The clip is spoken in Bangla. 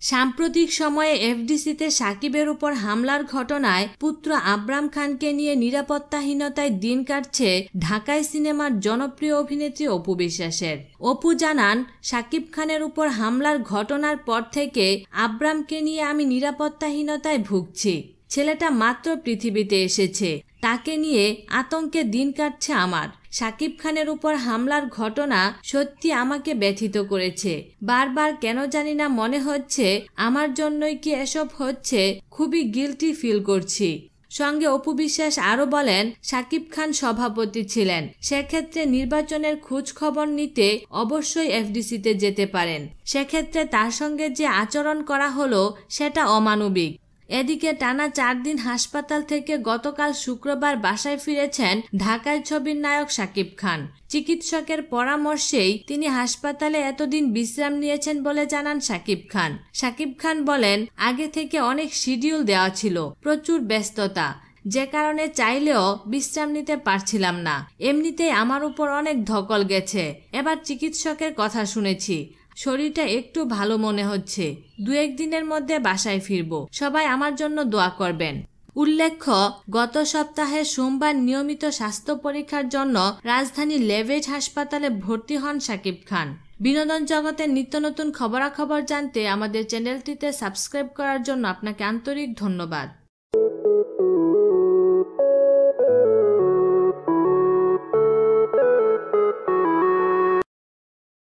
সাম্প্রতিক সময়ে এফডিসিতে সাকিবের উপর হামলার ঘটনায় পুত্র আবরাম খানকে নিয়ে নিরাপত্তাহীনতায় দিন কাটছে ঢাকাই সিনেমার জনপ্রিয় অভিনেত্রী অপু বিশ্বাসের। অপু জানান, সাকিব খানের উপর হামলার ঘটনার পর থেকে আবরামকে নিয়ে আমি নিরাপত্তাহীনতায় ভুগছি। ছেলেটা মাত্র পৃথিবীতে এসেছে, তাকে নিয়ে আতঙ্কে দিন কাটছে আমার। সাকিব খানের উপর হামলার ঘটনা সত্যি আমাকে ব্যথিত করেছে। বারবার কেন জানি না মনে হচ্ছে আমার জন্যই কি এসব হচ্ছে, খুবই গিল্টি ফিল করছি। সঙ্গে অপু বিশ্বাস আরও বলেন, সাকিব খান সভাপতি ছিলেন, সেক্ষেত্রে নির্বাচনের খোঁজ খবর নিতে অবশ্যই এফডিসিতে যেতে পারেন। সেক্ষেত্রে তার সঙ্গে যে আচরণ করা হলো সেটা অমানবিক। এদিকে টানা 4 দিন হাসপাতাল থেকে গতকাল শুক্রবার বাসায় ফিরেছেন ঢাকাই ছবির নায়ক সাকিব খান। চিকিৎসকের পরামর্শেই তিনি হাসপাতালে এতদিন বিশ্রাম নিয়েছেন বলে জানান সাকিব খান। সাকিব খান বলেন, আগে থেকে অনেক শিডিউল দেওয়া ছিল, প্রচুর ব্যস্ততা, যে কারণে চাইলেও বিশ্রাম নিতে পারছিলাম না। এমনিতেই আমার উপর অনেক ধকল গেছে, এবার চিকিৎসকের কথা শুনেছি, শরীরটা একটু ভালো মনে হচ্ছে, 2-1 দিনের মধ্যে বাসায় ফিরব, সবাই আমার জন্য দোয়া করবেন। উল্লেখ্য, গত সপ্তাহে সোমবার নিয়মিত স্বাস্থ্য পরীক্ষার জন্য রাজধানীর লেভেজ হাসপাতালে ভর্তি হন সাকিব খান। বিনোদন জগতের নিত্য নতুন খবরাখবর জানতে আমাদের চ্যানেলটিতে সাবস্ক্রাইব করার জন্য আপনাকে আন্তরিক ধন্যবাদ।